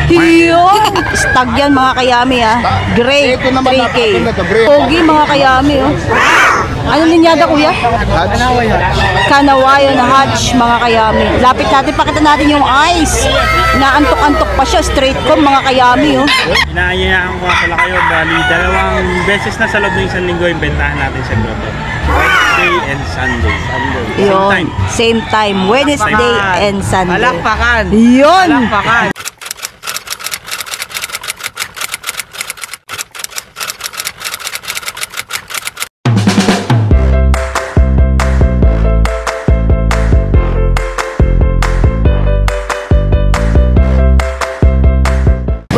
Yun! Stag yan mga kayami ha. Gray, 3K. Pogi mga kayami oh. Ano ninyada kuya? Kanawayon Hatch mga kayami. Lapit natin, pakita natin yung eyes. Naantok-antok pa siya, straight com mga kayami oh. Inaayayaan ko pala kayo, bali dalawang beses na sa loob ng isang linggo yung bentahan natin sa grotto. Wednesday and Sunday. Yun, same time. Wednesday and Sunday. Palakpakan. Yun! Palakpakan.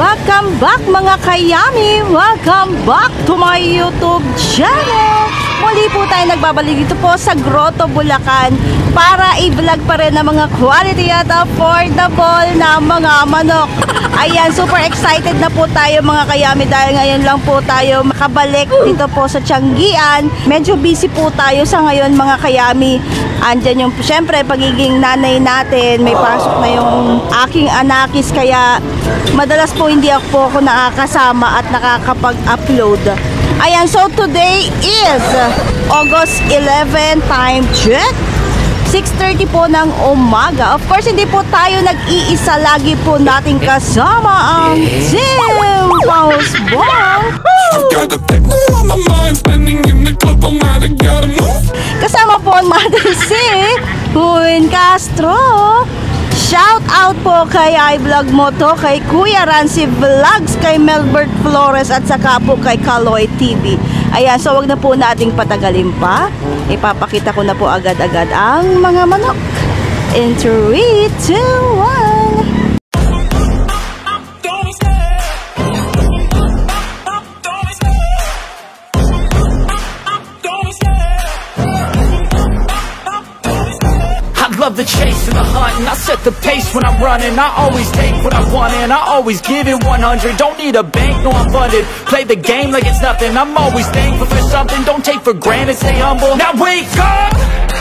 Welcome back mga kayami! Welcome back to my YouTube channel! Muli po tayo nagbabalik dito po sa Grotto, Bulacan para i-vlog pa rin ang mga quality at affordable na mga manok. Ayan, super excited na po tayo mga kayami dahil ngayon lang po tayo makabalik dito po sa Tianggian. Medyo busy po tayo sa ngayon mga kayami. Andyan yung, syempre, pagiging nanay natin. May pasok na yung aking anakis kaya madalas po hindi ako nakakasama at nakakapag-upload. Ayan, so today is August 11, time check 6:30 po ng umaga. Of course, hindi po tayo nag-iisa. Lagi po nating kasama ang Team Pausbong. Kasama po ang mother si Huwin Castro. Shout out po kay iVlog mo to, kay Kuya Rancy Vlogs, kay Melbert Flores at saka po kay Kaloy TV. Ayan, so wag na po nating patagalin pa. Ipapakita ko na po agad-agad ang mga manok. In 3, 2, 1. Love the chase and the hunt, and I set the pace when I'm running. I always take what I want and I always give it 100. Don't need a bank, no I'm funded. Play the game like it's nothing. I'm always thankful for something. Don't take for granted, stay humble. Now wake up,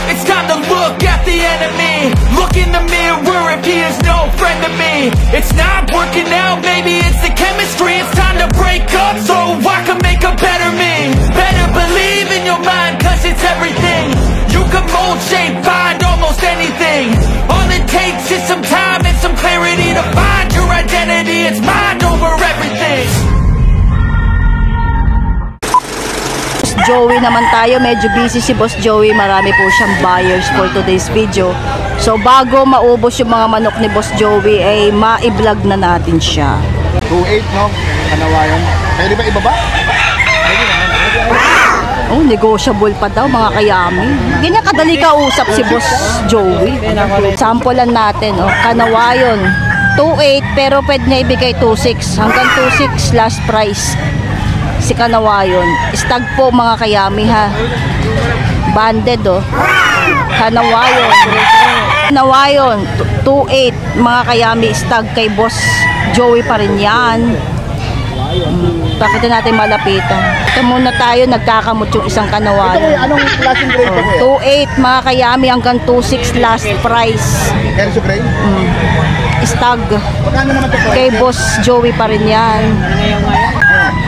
it's time to look at the enemy. Look in the mirror if he is no friend to me. It's not working out, maybe it's the chemistry. It's time to break up so I can make a better me. Better believe in your mind, cause it's everything. You can mold, shape, find almost anything. All it takes is some time and some clarity to find your identity. It's mind over everything. Joey naman tayo, medyo busy si Boss Joey. Marami po siyang buyers for today's video. So bago maubos yung mga manok ni Boss Joey, ay ma-vlog na natin siya. 2.8 no? Kanawayan. Pwede ba ibaba? Oh, negotiable pa daw mga kayami. Ganyan kadali kausap si Boss Joey. Sampulan natin, oh, Kanawayon 2.8 pero pwede niya ibigay 2.6 hanggang 2.6 last price. Si Kanawayon, stag po mga kayami ha. Banded oh. Kanawayon 2.8 mga kayami, stag kay Boss Joey pa rin yan. Pakita natin malapitan. Ito muna tayo, nagkakamot yung isang Kanawayon. Ito anong klaseng grade pa po? 2.8 mga kayami hanggang 2.6 last price. Kelso grade? Stag. Magkano naman ito po? Kay Boss Joey pa rin yan.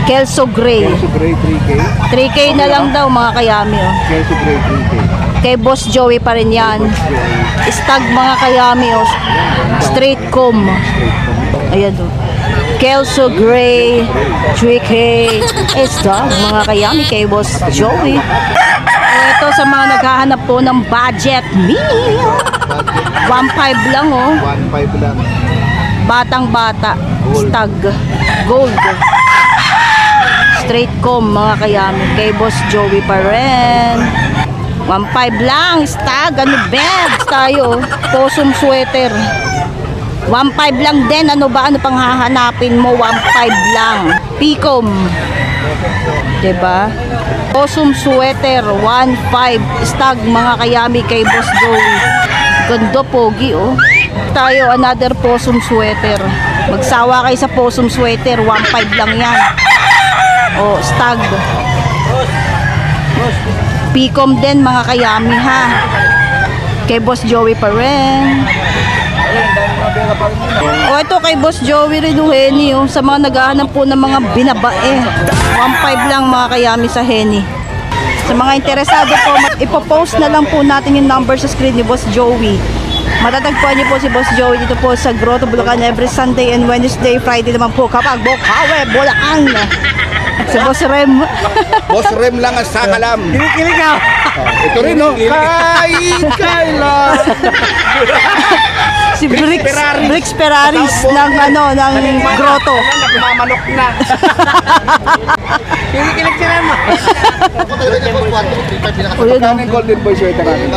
Kelso Gray. Kelso grade 3K? 3K na lang daw mga kayami oh. Kelso grade 3K. Kay Boss Joey pa rin yan. Stag mga kayami oh. Straight com. Ayan oh. Kelso Gray 3K. Stag mga kayami kay Boss Joey. Ito sa mga naghahanap po ng budget meal. 1.5 lang oh. 1.5 lang. Batang bata. Stag. Gold. Straight com mga kayami kay Boss Joey pa rin. 1.5 lang. Stag. Ano beds tayo. Possum sweater. 1.5 lang din. Ano ba? Ano pang hahanapin mo? 1.5 lang. Picom. Diba? Possum sweater. 1.5. Stag mga kayami kay Boss Joey. Ganda pogi oh. Tayo another possum sweater. Magsawa kayo sa possum sweater. 1.5 lang yan. Oh, stag. Picom din mga kayami ha. Kay Boss Joey pa rin. O ito kay Boss Joey rin yung Henny, oh, sa mga naghahanap po ng mga binabae. 1.5 lang mga kayami sa Henny. Sa mga interesado po, ipopost na lang po natin yung number sa screen ni Boss Joey. Matatagpuan niyo po si Boss Joey dito po sa Grotto Bulacan every Sunday and Wednesday. Friday naman po kapag Bokawe, Bulacan. Si Boss Rem. Boss Rem lang ang sakalam. Kinikilig ka! Ito rin, no? Kahit kailan. Si Bricks Ferraris ng Grotto. Mamanok na. Kinikilig si Rem. O yun, Kano yung Golden Boy sweater natin?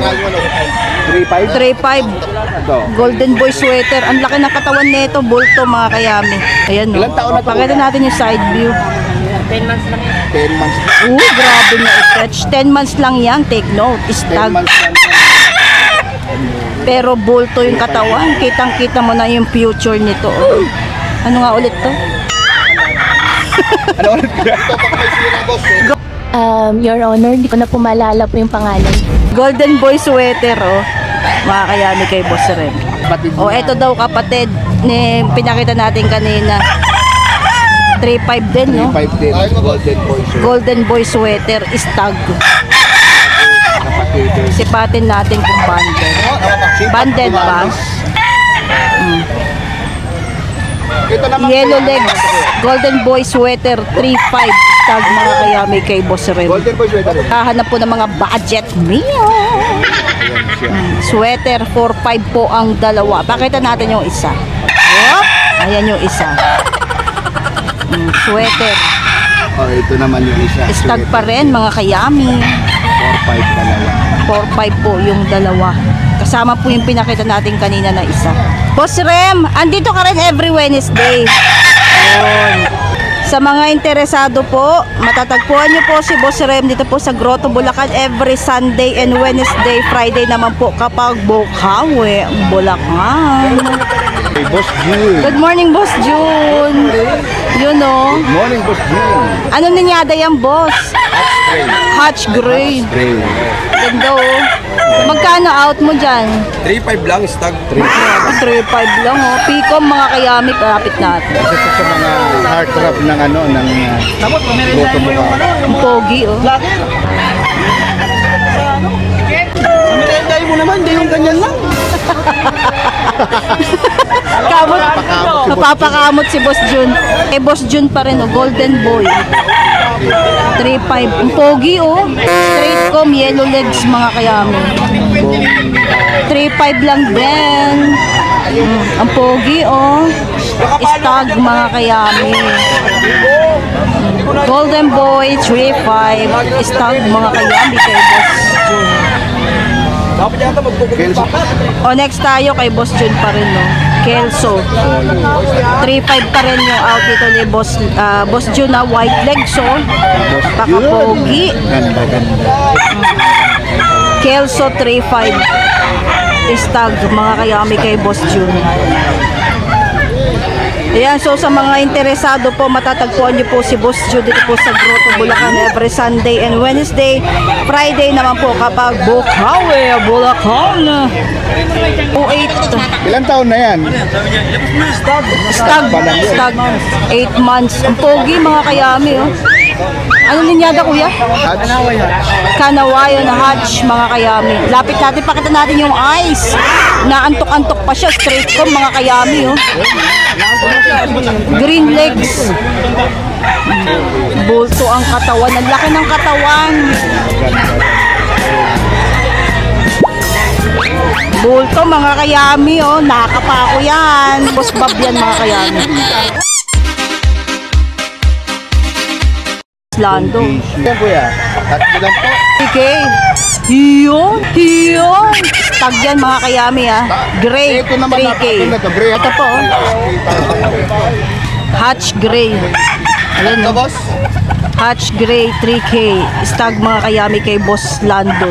3.5? 3.5 Ito. Golden Boy sweater. Ang laki ng katawan nito, bulto mga kayami. Ayan, no. Ilang taon na to? Pakita natin yung side view. 10 months. Grabe na stretch. 10 months lang yan. Take note. 10 Stag. months lang. Pero bulto yung katawan. Kitang-kita mo na yung future nito. Oh. Ano nga ulit to? Ano ulit? Your Honor, hindi ko na po maalala po yung pangalan. Golden Boy sweater, oh. Mga kayami kay Boss Rem. Kapatid O, eto daw kapatid ni pinakita natin kanina. 3.5 din, no? 3.5 din. Golden Boy sweater. Golden Boy sweater, stag. Kapatid. Sipatin natin kung banded. Banded ba? Ito naman. Yellow legs, Golden Boy sweater, 3.5 stag mga kayami kay Boss Rem. Golden Boy sweater. Hahanap po ng mga budget meal. Ayan siya. Sweater, 4.5 po ang dalawa. Pakita natin yung isa. Yup. Ayan yung isa. Sweater. Oh, ito naman yung isa. Stag pa rin mga kayami. 4.5 dalawa. 4.5 po yung dalawa. Kasama po yung pinakita natin kanina na isa. Boss Rem, andito ka rin every Wednesday. Ayun. Sa mga interesado po, matatagpuan niyo po si Boss Rem dito po sa Grotto Bulacan every Sunday and Wednesday. Friday naman po kapag Bokawe, Bulacan. Hey, Boss June. Good morning, Boss June. Yun o. Good morning, Boss June. Ano ninyada yan, Boss? Hatch Gray. Gray. Ganda o. Magkano out mo dyan? 3.5 lang, stag. 3.5 lang o. Picom mga kayami, palapit natin. Isa po sa mga heartthrob ng Grotto Bulacan. Ang pogi o. Tayo mo naman, hindi yung ganyan lang. Kamot. Napapakamot si Boss Jun. Eh, Boss Jun pa rin o. Golden Boy. 3.5. Ang pogi o. Straight comb, yellow legs mga kayami. 3.5 lang din. Ang pogi o. Stag mga kayami. Golden Boy 3.5. Stag mga kayami kay Boss Jun. Kelso. O next tayo kay Boss Jun pa rin no. Kelso. 3.5 pa rin yung out dito ni Boss Jun na white legs so. Pakapogi. Ganda. Kelso 3.5. Stag mga kayami kay Boss Jun. Ayan, so sa mga interesado po, matatagpuan niyo po si Boss Jun dito po sa Grotto Bulacan every Sunday and Wednesday. Friday naman po kapag Bokawe, Bulacan. 08. Ilang taon na yan? Stag. 8 months. Ang pogi mga kayami, oh. Ano ninyada kuya? Kanawayan na hatch mga kayami. Lapit natin, pakita natin yung eyes. Naantok-antok pa siya. Straight comb mga kayami, oh. Green legs. Bulto ang katawan. Ang laki ng katawan. Bulto mga kayami, oh. Nakakapako yan. Boss Bob yan mga kayami. Lando. Yan kuya. Tatlo lang po. Okay. Yun. Tag yan mga kayami ha. Gray. Ito naman 3K. napakaganda to, gray. Ito po. Hatch Gray. Ayan Ito, no. boss. Hatch Gray 3K. Stag mga kayami kay Boss Lando.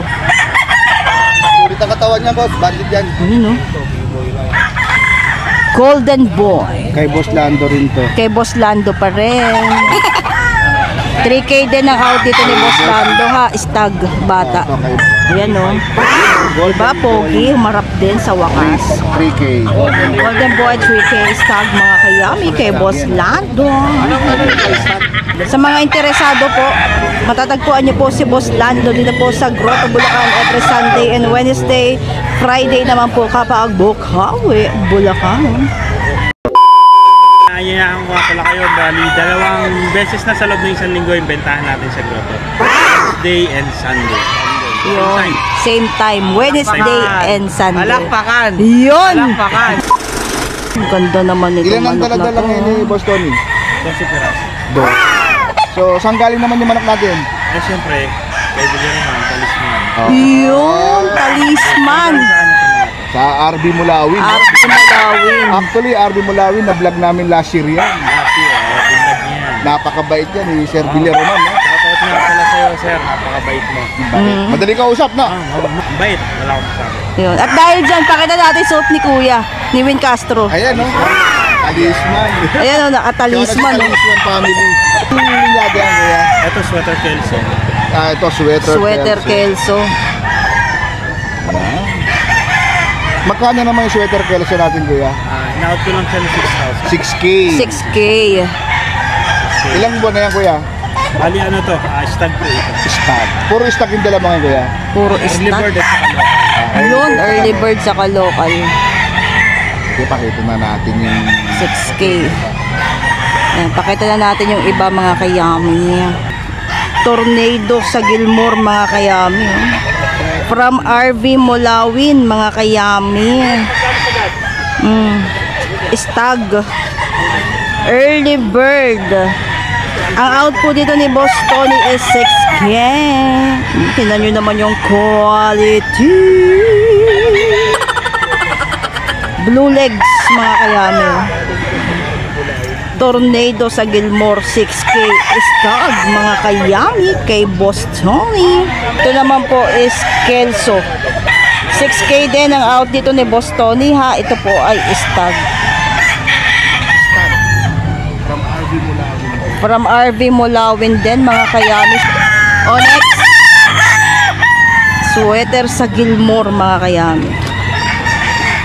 Ulit ang katawan niya, boss. Bandit yan. Yun no. Golden Boy. Kay Boss Lando rin to. Kay Boss Lando pa rin. 3K din ang out dito ni Boss Lando ha. Stag bata. Okay. Ayan no. Diba, pogi, humarap din sa wakas. 3K. Golden Boy 3K stag mga kayami kay Boss Lando. Sa mga interesado po, matatagpuan niyo po si Boss Lando dito po sa Grotto Bulacan every Sunday and Wednesday. Friday naman po kapag Bukawi, Bulacan. Ayayahan ko nga pala kayo, bali dalawang beses na sa loob ng isang linggo yung bentahan natin sa grotto. Wednesday and Sunday. Yun, same time, Wednesday and Sunday. Palakpakan! Yun! Palakpakan! Ang ganda naman ito. Ilan ang dala-dala ngayon ni Boss Tony? 12 piraso. So, saan galing naman yung manok natin? Eh syempre, kay bigyan naman, talisman. Yun, talisman. Sa RB Mulawin. RB Mulawin. Actually, RB Mulawin, na-vlog namin last year yan. Binag niyan. Napakabait yan ni Sir Villaroman. No? Shoutout nga pala sa'yo, sir. Napakabait mo. Madali ka usap, no? Bait. Wala akong sabi. Yun. At dahil dyan, pakita natin suot ni Kuya, ni Win Castro. Ayan, no? Talisman. Ayan o, nakatalisman. No? Talisman family. Yung linyada yan, kuya. Ito, sweater Kelso. Ito, sweater. Sweater Kelso. Magkano naman yung sweater Kelso natin, kuya? In-out ko lang siya ng 6K. 6K. Ilang buwan na yan, kuya? 6,000. Bali ano to, stag po ito. Stag. Puro stag yung dala mo ngayon, kuya. Puro Early istat. bird at saka local. Yun, early bird saka local. Okay, pakita na natin yung 6K. Ayan, pakita na natin yung iba mga kayami. Tornado sa Gilmore mga kayami. From RV Mulawin mga kayami. Stag. Early bird. Ang out po dito ni Boss Tony is 6K. Tingnan nyo naman yung quality. Blue legs mga kayami. Tornado sa Gilmore 6K stag mga kayami kay Boss Tony. Ito naman po is Kelso. 6K din ang out dito ni Boss Tony ha. Ito po ay stag. From RV Mulawin din mga kayami. O next. Sweater sa Gilmore mga kayami.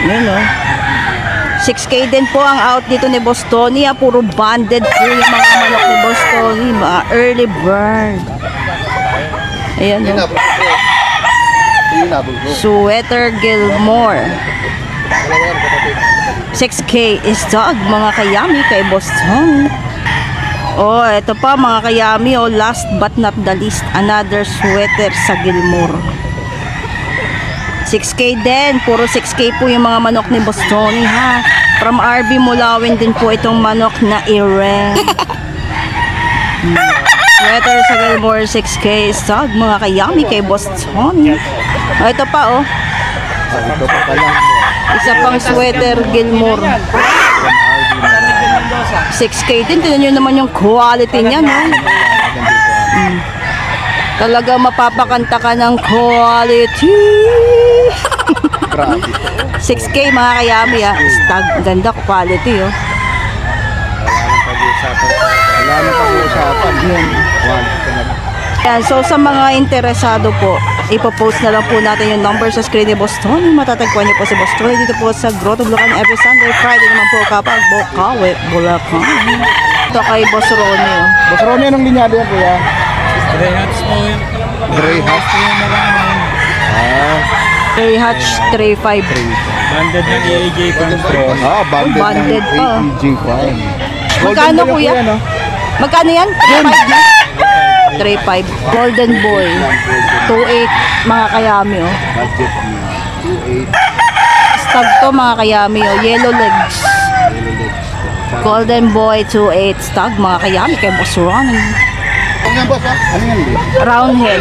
Yun o. 6K din po ang out dito ni Boss Tony. Puro banded po yung mga manok ni Boss Tony. Mga early bird. Ayan o. Sweater Gilmore. 6K is dog mga kayami kay Boss Tony. Oh, ito pa mga kayami. Oh, last but not the least, another sweater sa Gilmore. 6K din. Puro 6K po yung mga manok ni Boss Tony ha. From RB Mulawin din po itong manok na Irene. Sweater sa Gilmore 6K stag mga kayami kay Boss Tony. Oh, ito pa oh. ito pa pala. Isa pang sweater Gilmore. 6K din. Tignan nyo naman yung quality niya no? Talaga mapapakanta ka ng quality. 6K mga kayami ha. Stag. Ganda quality oh. Wala na pag-uusapan. Yan, so sa mga interesado po, ipopost na lang po natin yung number sa screen ni Boss Tony. Matatagpuan niyo po si Boss Tony dito po sa Grotto Bulacan every Sunday. Friday naman po kapag Bukawi, Bulacan. Ito kay Boss Ronnie oh. Boss Ronnie, anong linyada yan, kuya? Grey hats po yun. Grey hat. Grey Hatch 3-5. Banded na AJ Control. Banded, Banded ng pa. AEG Farm. Magkano Golden ba kuya? yun, no? Magkano yan? 3-5 3-5. Golden Boy. 2-8 mga kayami oh. Budget niya. 2.8. Stag to mga kayami oh. Yellow legs. Golden Boy 2-8 stag mga kayami kay Boss Ronnie. Ano yan, boss, ha? Ano yan, boss? Round head.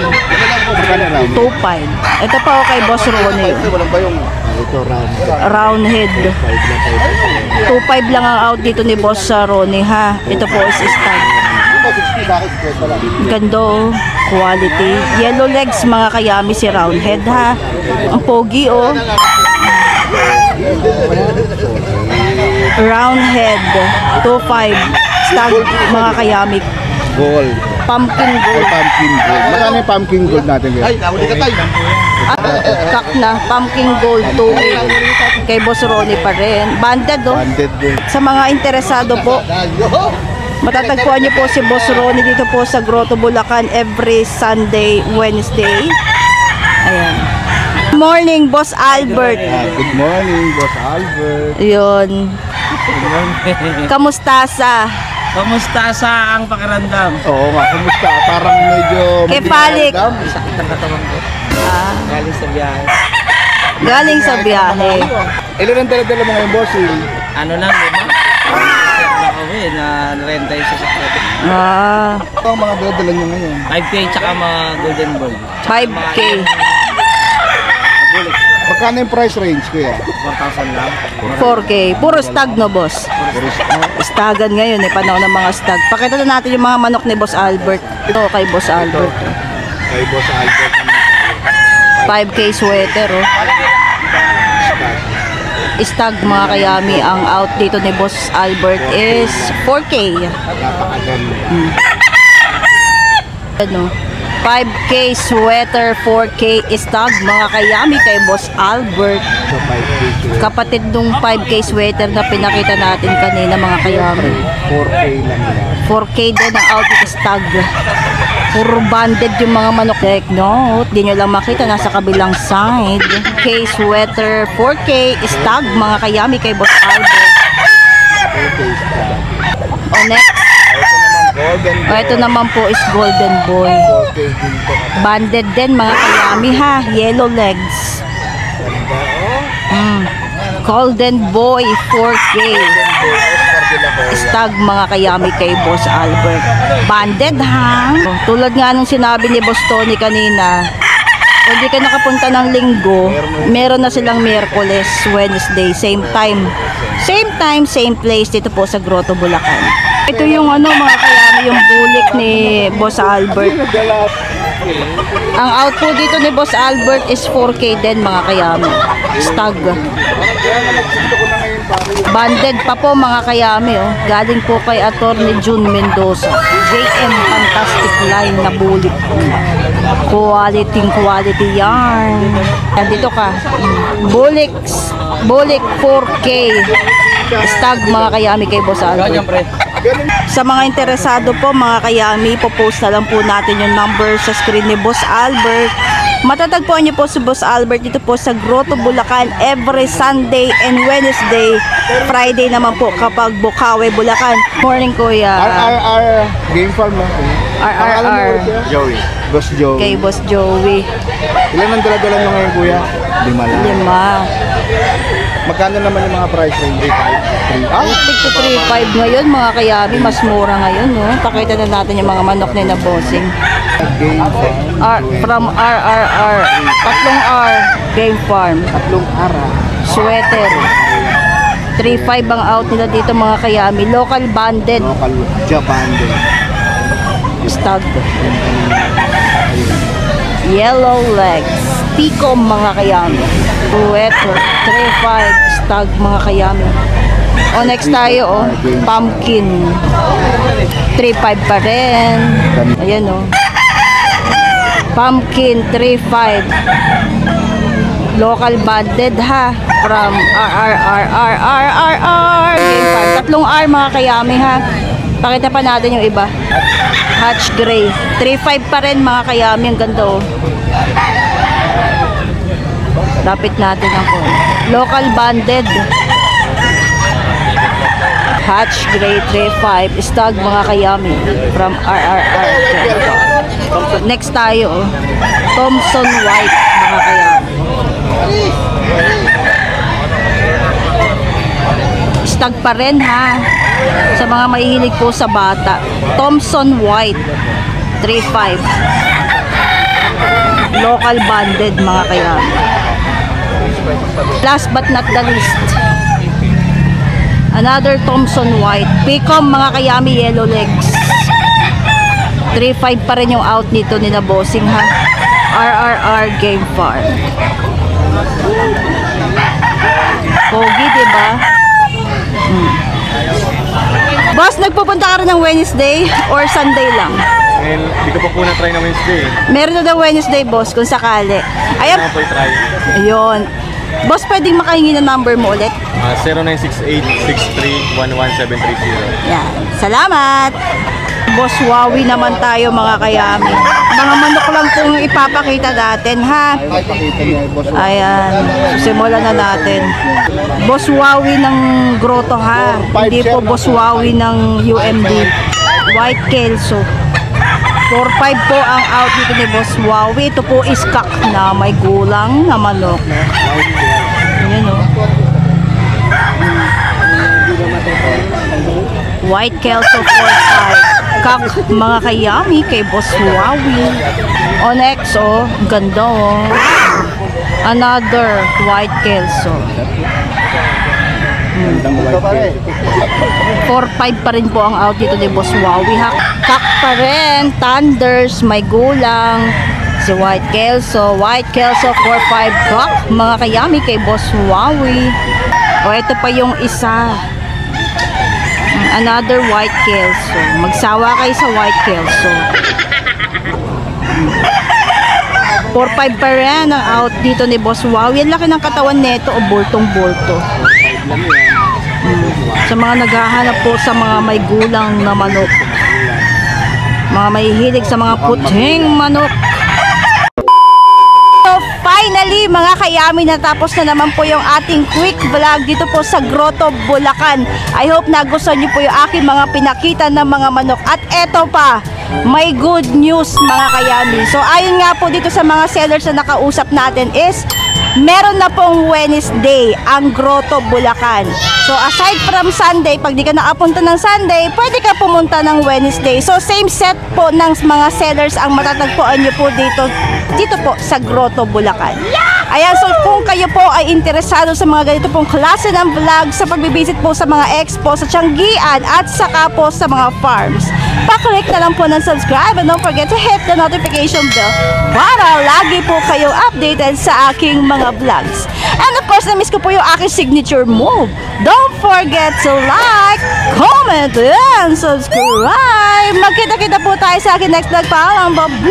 Magkano round? 2.5. Ito pa oh kay Boss Ronnie oh. Walang ba yung... Ito, round. Round head. 2.5 lang ang out dito ni Boss Ronnie ha. Ito po is stag. Ito, 60 bakit square pala. Ganda oh. Quality. Yellow legs mga kayami si round head ha. Ang pogi oh. Round head. 2.5. Stag mga kayami. Gold. Pumpkin Ay, gold. pumpkin gold. Magkano yung pumpkin gold natin kuya? At na, pumpkin gold 2 kay Boss Ronnie pa rin. Banded oh. Banded gold. Sa mga interesado po, matatagpuan niyo po si Boss Ronnie dito po sa Grotto Bulacan every Sunday, Wednesday. Ayan. Good morning, Boss Albert. Good morning, Boss Albert. Yun. Kamusta sa? Kamusta sa ang pakiramdam? Oo nga, kumusta? Parang medyo... Kepalik. Sakit ng katawan ko. Galing sa biyahe. Galing sa biyahe. Ilan ang dala-dala mo ngayon, boss? Ano lang, lima? Na kami, na renta yung sasakyan. Ito ang mga dala-dala nyo ngayon. 5K tsaka mga golden ball. 5K. Magkano yung price range, kuya? 4,000 lang. 4K. Puro stag no, boss. Stagan ngayon eh, panahon ng mga stag. Pakita na natin yung mga manok ni Boss Albert. Ito kay Boss Albert. Kay Boss Albert. 5K sweater oh. Stag mga kayami, ang out dito ni Boss Albert is 4K. Ano? 5K sweater, 4K stag mga kayami kay Boss Albert. So, 5K. Kapatid nung 5K sweater na pinakita natin kanina mga kayami. 4K lang yan. 4K din ang outfit stag. Puro banded yung mga manok. Take note, di nyo lang makita, nasa kabilang side. K sweater, 4K stag mga kayami kay Boss Albert. 4K style. O next, Golden o ito naman po is Golden Boy. 4K din po. Banded din mga kayami ha, yellow legs. Golden Boy 4K. Stag mga kayami kay Boss Albert. Banded ha. Tulad nga nung sinabi ni Boss Tony kanina, kung di ka nakapunta ng linggo, meron na silang Miyerkules, Wednesday, same time. Same time, same place dito po sa Grotto Bulacan. Ito yung ano mga kayami, yung bulik ni Boss Albert. Ang out po dito ni Boss Albert is 4K din mga kayami. Stag. Banded pa po mga kayami oh. Galing po kay Attorney June Mendoza. JM Fantastic Line na bulik. Quality yarn. Dito ka. Bulik 4K. Stag mga kayami kay Boss Albert. Sa mga interesado po mga kayami, popost na lang po natin yung number sa screen ni Boss Albert. Matatagpuan niyo po si Boss Albert dito po sa Grotto Bulacan every Sunday and Wednesday. Friday naman po kapag Bukawi, Bulacan. Morning kuya. RRR Game Farm lang. RRR. Joey. Boss Joey. Kay Boss Joey. Ilan ang dala-dala nyo ngayon, kuya? 5 lang. 5. Magkano naman yung mga price range? 3. Ah? Tig to 3.5 ngayon mga kayami, mas mura ngayon no. Pakita na natin yung mga manok ni na bossing. Game Farm. From RRR, tatlong R, Game Farm, Tatlong ara. sweater. 3.5 ang out nila dito mga kayami. Local banded, Local Japan din. stag. Yellow legs, Picom mga kayami. Sweater, 3.5 stag mga kayami. O next tayo oh, pumpkin. 3.5 pa rin. Ayan oh. Pumpkin 3.5. Local banded ha. From RRR Game Farm. Tatlong R mga kayami ha. Pakita pa natin yung iba. Hatch Gray. 3.5 pa rin mga kayami. Ang ganda oh. Lapit natin ako. Local banded. Hatch Gray 3.5. Stag mga kayami. From RRR. Next tayo oh. Thompson White mga kayami. Stag pa rin ha. Sa mga mahihilig po sa bata. Thompson White 3.5. Local banded mga kayami. Last but not the least, another Thompson White. Picom mga kayami, yellow legs. 3.5 pa rin yung out nito ni na bossing ha. RRR Game Farm. Pogi diba? Boss, nagpupunta ka rin ng Wednesday or Sunday lang? Ngayon, hindi ko pa po na-try na Wednesday. Meron na Wednesday, boss, kung sakali. Ayan, Kailangan po i-try. ayun. Boss, pwedeng makahingi ng number mo ulit? 0968-6311730. Yan. Salamat! Boss Wawi naman tayo mga kayami. Mga manok lang pong ipapakita natin, ha? Ay, pakita niya, boss. Ayan. Simulan na natin. Boss Wawi ng Grotto, ha? Hindi po Boss Wawi ng UMD. White Kelso. 4-5 po ang out dito ni Boss Wawi. Ito po is kak na may gulang na manok. Ayan o. White Kelso 4-5. Kak mga kayami kay Boss Wawi. Onyx o. Ganda o. Another White Kelso. 4-5 pa rin po ang out dito ni Boss Wawi. Kak pa rin. Thunders, may gulang. Si White Kelso. White Kelso 4-5 kak. Mga kayami kay Boss Wawi. O ito pa yung isa. Another White Kelso. Magsawa kayo sa White Kelso. 4-5 pa rin ang out dito ni Boss Wawi. Ang laki ng katawan nito o bultong-bulto. Sa mga naghahanap po sa mga may gulang na manok, mga may hilig sa mga puting manok. So finally mga kayami, natapos na naman po yung ating quick vlog dito po sa Grotto, Bulacan. I hope nagustuhan niyo po yung aking mga pinakita ng mga manok. At eto pa, may good news mga kayami. So ayon nga po dito sa mga sellers na nakausap natin is meron na pong Wednesday ang Grotto, Bulacan. So aside from Sunday, pag di ka nakapunta ng Sunday, pwede ka pumunta ng Wednesday. So same set po ng mga sellers ang matatagpuan nyo po dito po sa Grotto, Bulacan. Ayan, so kung kayo po ay interesado sa mga ganito pong klase ng vlog, sa pagbibisit po sa mga expo, sa Tianggian at saka po sa mga farms, paklik na lang po ng subscribe and don't forget to hit the notification bell para lagi po kayong updated sa aking mga vlogs. And of course, na-miss ko po yung aking signature move. Don't forget to like, comment, and subscribe. Magkita-kita po tayo sa aking next vlog. Paalam, babush!